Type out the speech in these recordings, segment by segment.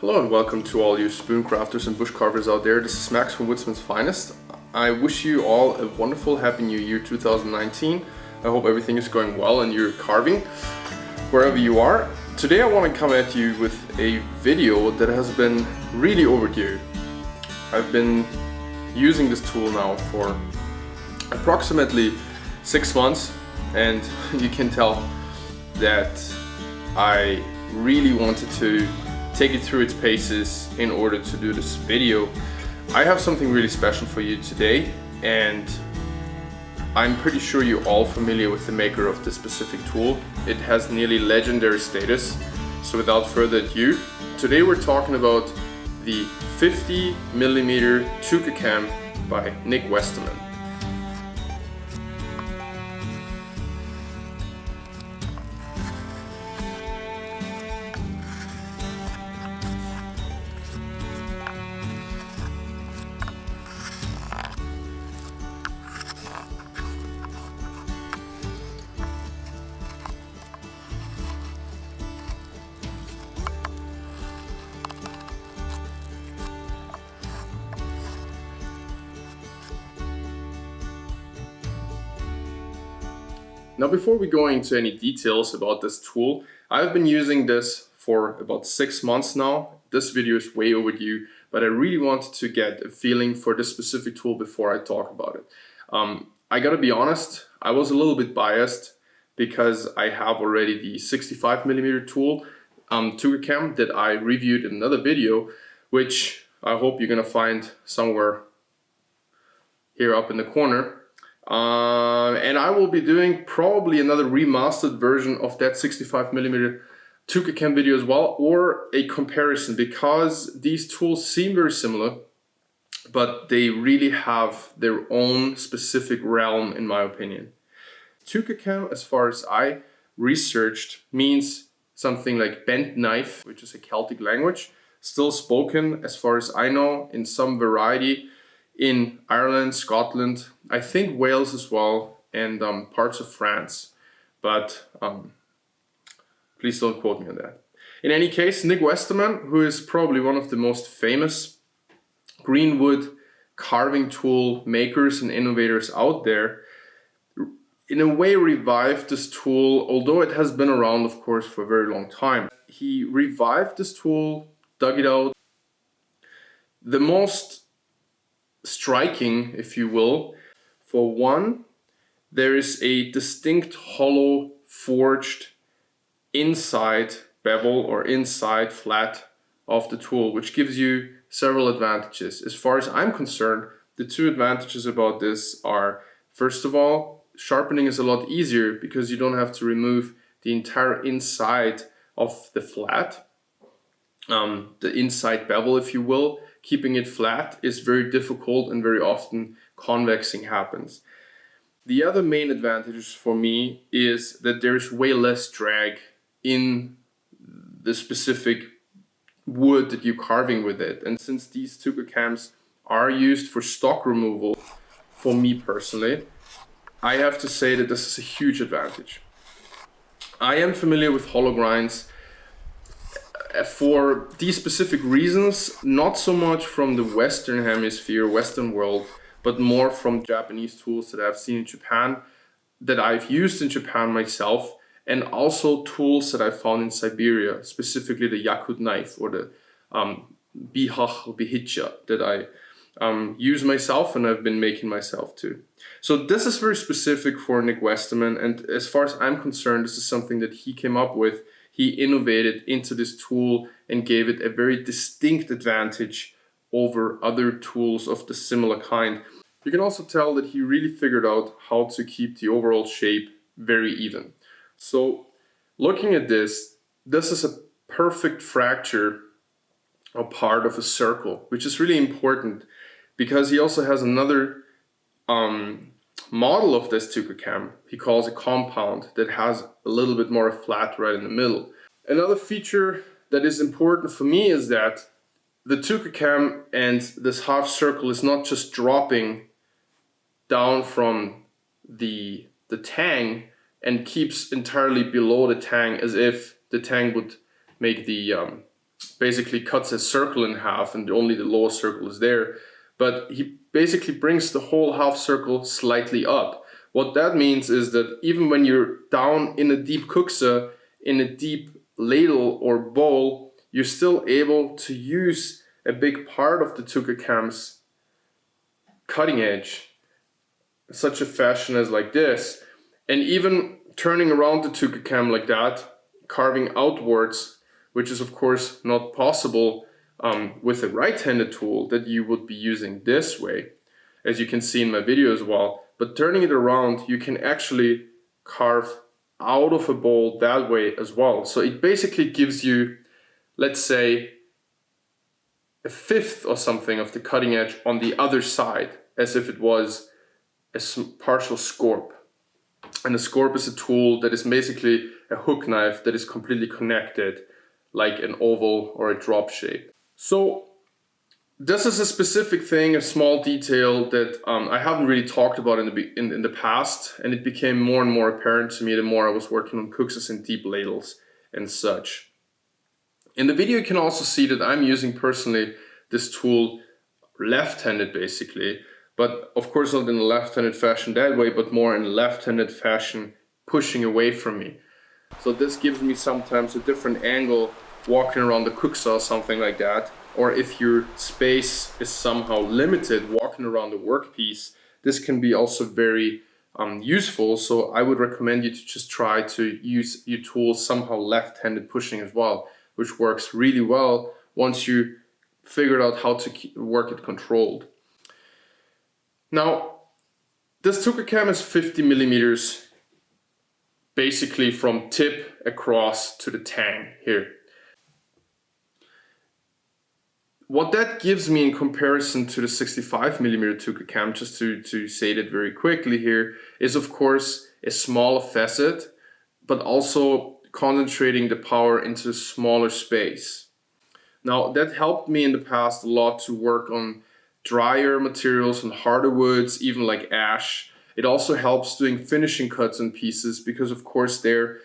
Hello and welcome to all you Spooncrafters and Bushcarvers out there. This is Max from Woodsman's Finest. I wish you all a wonderful Happy New Year 2019. I hope everything is going well and you're carving wherever you are. Today I want to come at you with a video that has been really overdue. I've been using this tool now for approximately 6 months, and you can tell that I really wanted to take it through its paces in order to do this video. I have something really special for you today, and I'm pretty sure you're all familiar with the maker of this specific tool. It has nearly legendary status. So without further ado, today we're talking about the 50mm Twcacam by Nic Westermann. Now, before we go into any details about this tool, I've been using this for about 6 months now. This video is way overdue, but I really wanted to get a feeling for this specific tool before I talk about it. I gotta be honest, I was a little bit biased because I have already the 65mm tool, Twcacam, that I reviewed in another video, which I hope you're gonna find somewhere here up in the corner. And I will be doing probably another remastered version of that 65mm Twcacam video as well, or a comparison, because these tools seem very similar, but they really have their own specific realm in my opinion. Twcacam, as far as I researched, means something like bent knife, which is a Celtic language, still spoken, as far as I know, in some variety in Ireland, Scotland, I think Wales as well, and parts of France, but please don't quote me on that. In any case, Nic Westermann, who is probably one of the most famous greenwood carving tool makers and innovators out there, in a way revived this tool, although it has been around, of course, for a very long time. He revived this tool, dug it out. The most striking, if you will, for one, there is a distinct hollow forged inside bevel or inside flat of the tool, which gives you several advantages. As far as I'm concerned, the two advantages about this are, first of all, sharpening is a lot easier because you don't have to remove the entire inside of the flat, the inside bevel, if you will. Keeping it flat is very difficult, and very often convexing happens. The other main advantage for me is that there's way less drag in the specific wood that you're carving with it. And since these Twcacams are used for stock removal, for me personally, I have to say that this is a huge advantage. I am familiar with hollow grinds for these specific reasons, not so much from the Western hemisphere, Western world, but more from Japanese tools that I've seen in Japan, that I've used in Japan myself, and also tools that I found in Siberia, specifically the Yakut knife or the bihicha that I use myself and I've been making myself too. So this is very specific for Nic Westermann, and as far as I'm concerned, this is something that he came up with. He innovated into this tool and gave it a very distinct advantage over other tools of the similar kind. You can also tell that he really figured out how to keep the overall shape very even. So looking at this is a perfect fracture, a part of a circle, which is really important because he also has another model of this Twcacam he calls a compound that has a little bit more flat right in the middle. Another feature that is important for me is that the Twcacam and this half circle is not just dropping down from the tang and keeps entirely below the tang, as if the tang would make the basically cuts a circle in half and only the lower circle is there. But he basically brings the whole half circle slightly up. What that means is that even when you're down in a deep kuksa, in a deep ladle or bowl, you're still able to use a big part of the Twcacam's cutting edge in such a fashion as like this. And even turning around the Twcacam like that, carving outwards, which is of course not possible with a right-handed tool that you would be using this way, as you can see in my video as well. But turning it around, you can actually carve out of a bowl that way as well. So it basically gives you, let's say, a fifth or something of the cutting edge on the other side, as if it was a partial scorp. And a scorp is a tool that is basically a hook knife that is completely connected, like an oval or a drop shape. So this is a specific thing, a small detail that I haven't really talked about in the past, and it became more and more apparent to me the more I was working on kuksas and deep ladles and such. In the video you can also see that I'm using personally this tool left-handed basically, but of course not in a left-handed fashion that way, but more in a left-handed fashion pushing away from me. So this gives me sometimes a different angle walking around the kuksa or something like that. Or if your space is somehow limited walking around the workpiece, this can be also very useful. So I would recommend you to just try to use your tool somehow left-handed pushing as well, which works really well once you figured out how to work it controlled. Now, this Twcacam is 50 millimeters, basically from tip across to the tang here. What that gives me in comparison to the 65 millimeter Twcacam, just to say that very quickly here, is of course a smaller facet, but also concentrating the power into a smaller space. Now that helped me in the past a lot to work on drier materials and harder woods, even like ash. It also helps doing finishing cuts on pieces because of course there,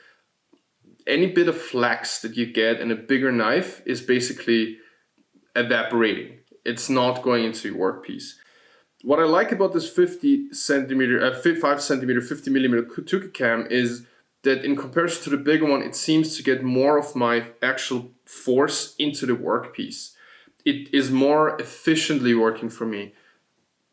any bit of flex that you get in a bigger knife is basically evaporating. It's not going into your workpiece. What I like about this 5 centimeter, 50 millimeter Twcacam is that in comparison to the bigger one, it seems to get more of my actual force into the workpiece. It is more efficiently working for me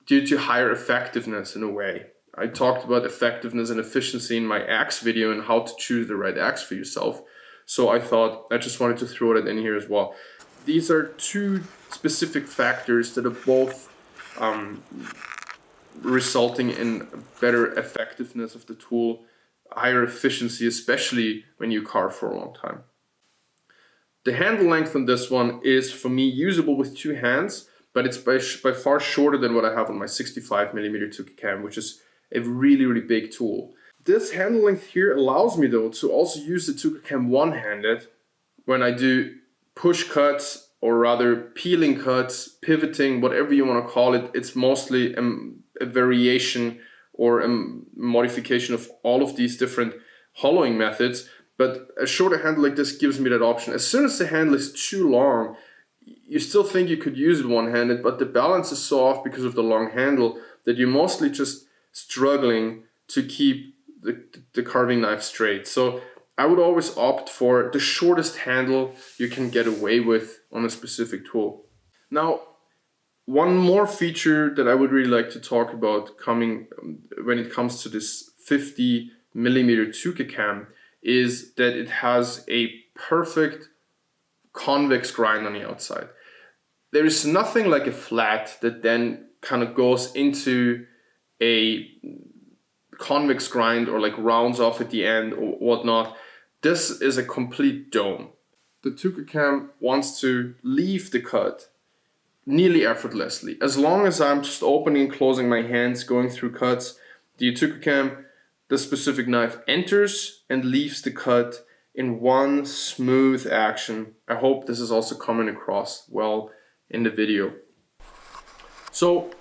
due to higher effectiveness in a way. I talked about effectiveness and efficiency in my axe video and how to choose the right axe for yourself. So I thought I just wanted to throw that in here as well. These are two specific factors that are both resulting in better effectiveness of the tool, higher efficiency, especially when you carve for a long time. The handle length on this one is for me usable with two hands, but it's by far shorter than what I have on my 65 millimeter Twcacam, which is a really, really big tool. This handle length here allows me though to also use the Twcacam one-handed when I do push cuts, or rather peeling cuts, pivoting, whatever you want to call it. It's mostly a variation or a modification of all of these different hollowing methods. But a shorter handle like this gives me that option. As soon as the handle is too long, you still think you could use it one-handed, but the balance is so off because of the long handle that you're mostly just struggling to keep the carving knife straight. So I would always opt for the shortest handle you can get away with on a specific tool. Now, one more feature that I would really like to talk about when it comes to this 50 millimeter Twcacam is that it has a perfect convex grind on the outside. There is nothing like a flat that then kind of goes into a convex grind or like rounds off at the end or whatnot. This is a complete dome. The Twcacam wants to leave the cut nearly effortlessly. As long as I'm just opening and closing my hands, going through cuts, the Twcacam, the specific knife enters and leaves the cut in one smooth action. I hope this is also coming across well in the video. So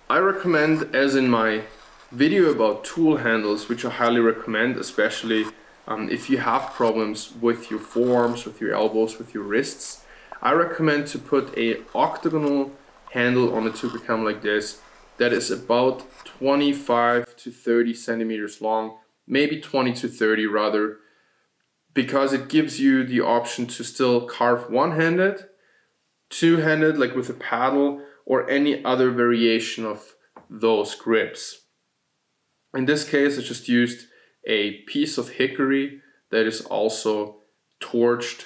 I recommend, as in my video about tool handles, which I highly recommend, especially If you have problems with your forearms, with your elbows, with your wrists, I recommend to put a octagonal handle on the Twcacam like this that is about 25 to 30 centimeters long, maybe 20 to 30 rather, because it gives you the option to still carve one-handed, two-handed like with a paddle, or any other variation of those grips. In this case, I just used a piece of hickory that is also torched,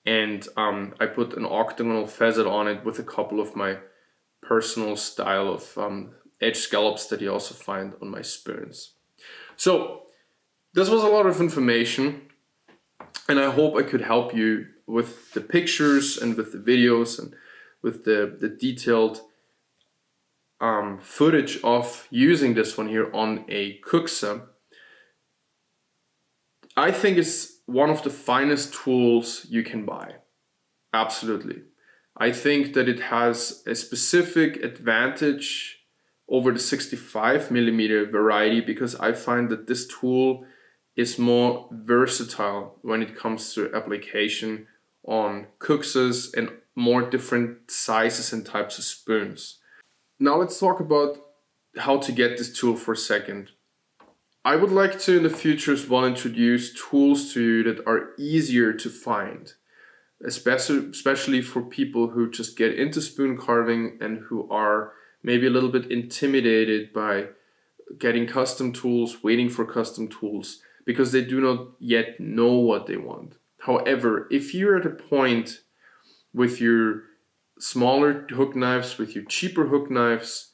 and I put an octagonal facet on it with a couple of my personal style of edge scallops that you also find on my spoons. So this was a lot of information, and I hope I could help you with the pictures and with the videos and with the detailed footage of using this one here on a Twcacam. I think it's one of the finest tools you can buy. Absolutely. I think that it has a specific advantage over the 65mm variety because I find that this tool is more versatile when it comes to application on Twcacams and more different sizes and types of spoons. Now let's talk about how to get this tool for a second. I would like to in the future as well introduce tools to you that are easier to find, especially for people who just get into spoon carving and who are maybe a little bit intimidated by getting custom tools, waiting for custom tools, because they do not yet know what they want. However, if you're at a point with your smaller hook knives, with your cheaper hook knives,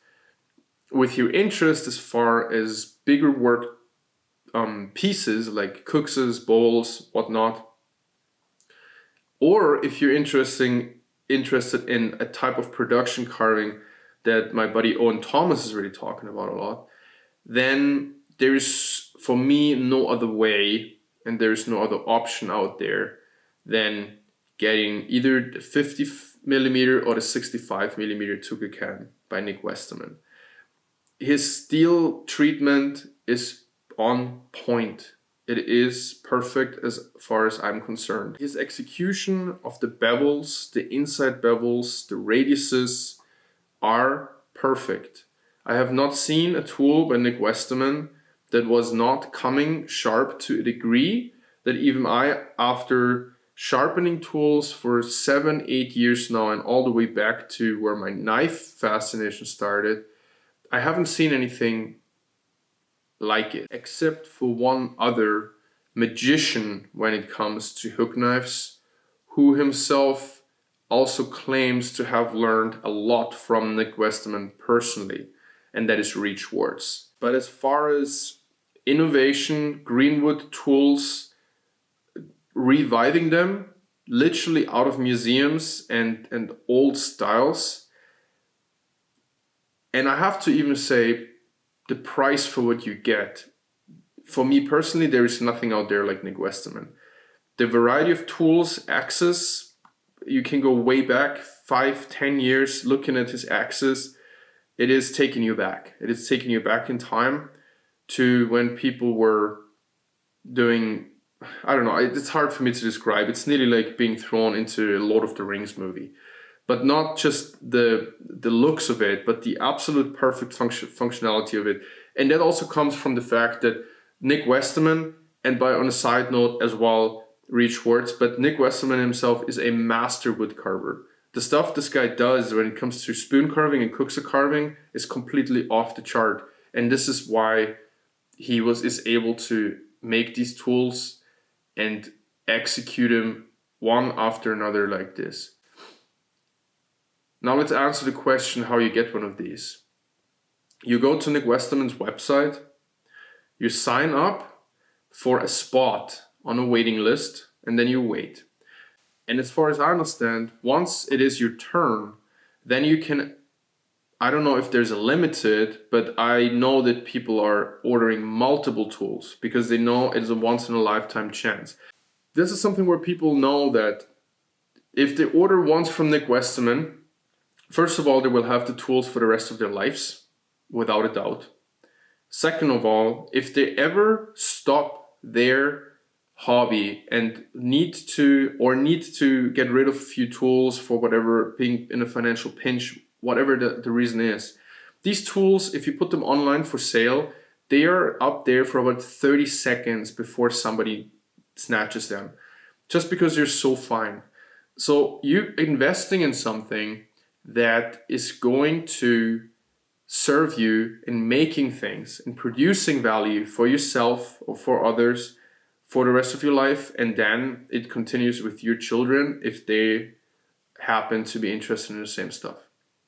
with your interest as far as bigger work pieces like Twcacams, bowls, whatnot, or if you're interested in a type of production carving that my buddy Owen Thomas is really talking about a lot, then there's for me no other way and there's no other option out there than getting either the 50mm or the 65mm Twcacam by Nic Westermann. His steel treatment is on point. It is perfect as far as I'm concerned. His execution of the bevels, the inside bevels, the radiuses are perfect. I have not seen a tool by Nic Westermann that was not coming sharp to a degree that even I, after sharpening tools for 7-8 years now and all the way back to where my knife fascination started, I haven't seen anything like it, except for one other magician when it comes to hook knives, who himself also claims to have learned a lot from Nic Westermann personally, and that is Reed Schwartz. But as far as innovation, Greenwood tools, reviving them literally out of museums and old styles, and I have to even say the price for what you get. For me personally, there is nothing out there like Nic Westermann. The variety of tools, axes, you can go way back 5-10 years looking at his axes. It is taking you back. It is taking you back in time to when people were doing, I don't know, it's hard for me to describe. It's nearly like being thrown into a Lord of the Rings movie. But not just the looks of it, but the absolute perfect functionality of it. And that also comes from the fact that Nic Westermann, and on a side note as well, Reed Schwartz, but Nic Westermann himself is a master wood carver. The stuff this guy does when it comes to spoon carving and Twcacam carving is completely off the chart. And this is why he is able to make these tools and execute them one after another like this. Now let's answer the question how you get one of these. You go to Nic Westermann's website, you sign up for a spot on a waiting list, and then you wait. And as far as I understand, once it is your turn, then you can, I don't know if there's a limited, but I know that people are ordering multiple tools because they know it's a once in a lifetime chance. This is something where people know that if they order once from Nic Westermann, first of all, they will have the tools for the rest of their lives, without a doubt. Second of all, if they ever stop there hobby and need to get rid of a few tools for whatever, being in a financial pinch, whatever the reason is. These tools, if you put them online for sale, they are up there for about 30 seconds before somebody snatches them, just because they're so fine. So you investing in something that is going to serve you in making things and producing value for yourself or for others for the rest of your life, and then it continues with your children if they happen to be interested in the same stuff.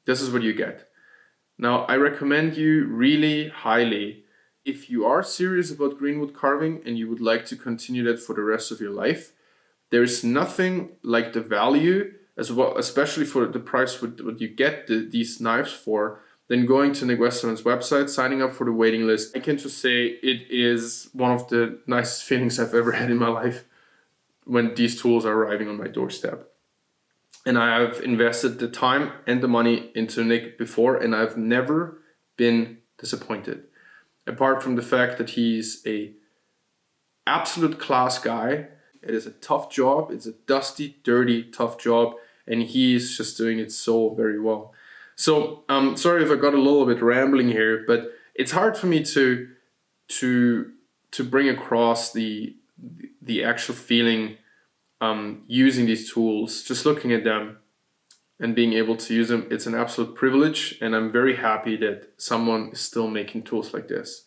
This is what you get. Now, I recommend you really highly, if you are serious about greenwood carving and you would like to continue that for the rest of your life, there is nothing like the value as well, especially for the price what you get these knives for, then going to Nic Westermann's website, signing up for the waiting list. I can just say it is one of the nicest feelings I've ever had in my life when these tools are arriving on my doorstep. And I have invested the time and the money into Nic before, and I've never been disappointed. Apart from the fact that he's a absolute class guy. It is a tough job. It's a dusty, dirty, tough job, and he's just doing it so very well. So sorry if I got a little bit rambling here, but it's hard for me to bring across the actual feeling using these tools, just looking at them and being able to use them. It's an absolute privilege, and I'm very happy that someone is still making tools like this.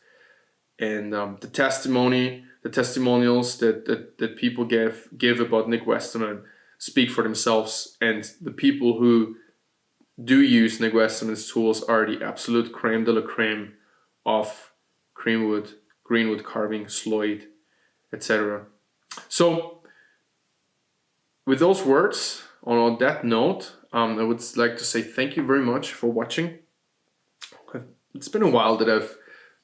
And the testimonials that people give about Nic Westermann speak for themselves, and the people who do use Nic Westermann's tools are the absolute creme de la creme of greenwood carving, Sloyd, etc. So with those words, on that note, I would like to say thank you very much for watching. It's been a while that I've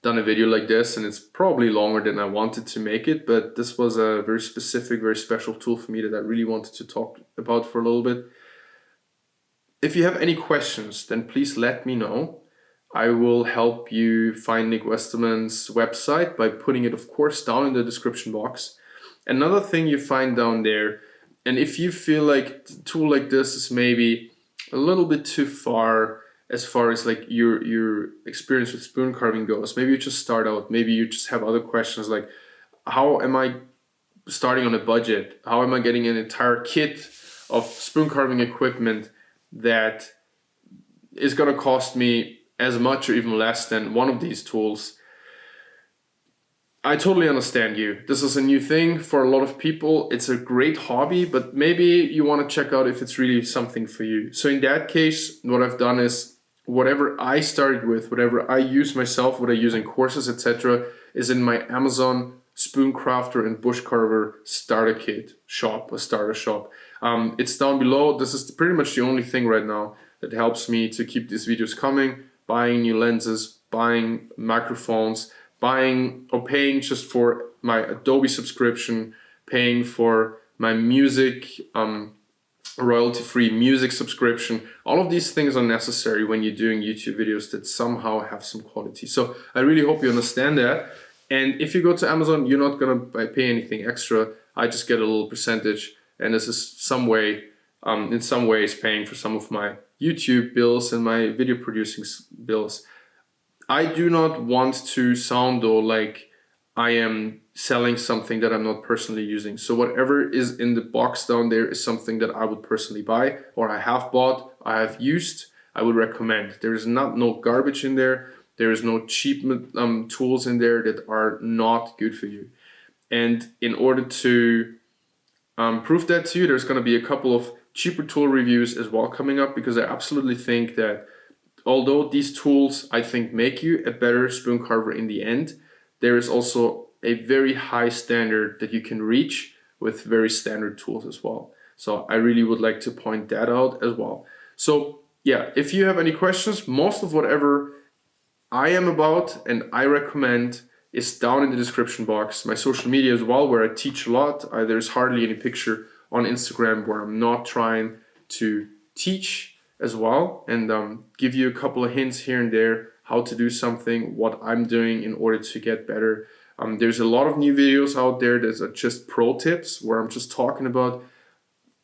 done a video like this, and it's probably longer than I wanted to make it, but this was a very specific, very special tool for me that I really wanted to talk about for a little bit. If you have any questions, then please let me know. I will help you find Nic Westermann's website by putting it, of course, down in the description box. Another thing you find down there, and if you feel like a tool like this is maybe a little bit too far as like your experience with spoon carving goes, maybe you just start out, maybe you just have other questions like, how am I starting on a budget? How am I getting an entire kit of spoon carving equipment that is going to cost me as much or even less than one of these tools? I totally understand you. This is a new thing for a lot of people. It's a great hobby, but maybe you want to check out if it's really something for you. So in that case, what I've done is whatever I started with, whatever I use myself, what I use in courses, etc., is in my Amazon Spooncrafter and Bushcarver starter kit shop, a starter shop. It's down below. This is pretty much the only thing right now that helps me to keep these videos coming, buying new lenses, buying microphones, buying or paying just for my Adobe subscription, paying for my music, royalty-free music subscription. All of these things are necessary when you're doing YouTube videos that somehow have some quality. So I really hope you understand that. And if you go to Amazon, you're not gonna pay anything extra. I just get a little percentage, and this is some way, in some ways, paying for some of my YouTube bills and my video producing bills. I do not want to sound though like I am selling something that I'm not personally using. So whatever is in the box down there is something that I would personally buy, or I have bought, I have used, I would recommend. There is no garbage in there. There is no cheap tools in there that are not good for you. And in order to prove that to you, there's going to be a couple of cheaper tool reviews as well coming up, because I absolutely think that although these tools, I think, make you a better spoon carver in the end, there is also a very high standard that you can reach with very standard tools as well. So I really would like to point that out as well. So yeah, if you have any questions, most of whatever I am about and I recommend is down in the description box. My social media as well, where I teach a lot. There's hardly any picture on Instagram where I'm not trying to teach as well, and give you a couple of hints here and there how to do something, what I'm doing in order to get better. There's a lot of new videos out there that are just pro tips, where I'm just talking about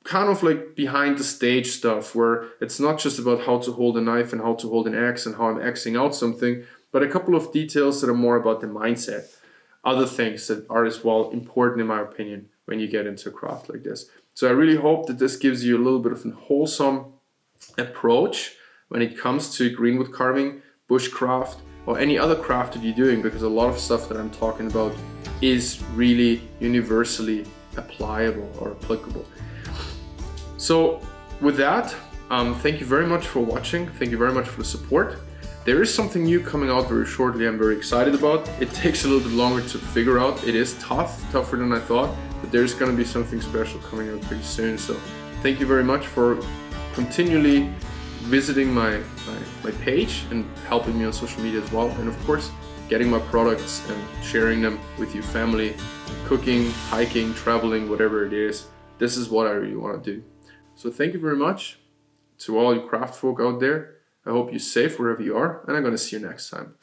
kind of like behind the stage stuff, where it's not just about how to hold a knife and how to hold an axe and how I'm axing out something, but a couple of details that are more about the mindset. Other things that are as well important in my opinion when you get into a craft like this. So I really hope that this gives you a little bit of a wholesome approach when it comes to greenwood carving, bushcraft, or any other craft that you're doing, because a lot of stuff that I'm talking about is really universally applicable or applicable. So with that, thank you very much for watching. Thank you very much for the support. There is something new coming out very shortly I'm very excited about. It takes a little bit longer to figure out. It is tougher than I thought, but there's going to be something special coming out pretty soon. So thank you very much for continually visiting my page and helping me on social media as well. And of course, getting my products and sharing them with your family, cooking, hiking, traveling, whatever it is. This is what I really want to do. So thank you very much to all you craft folk out there. I hope you're safe wherever you are, and I'm going to see you next time.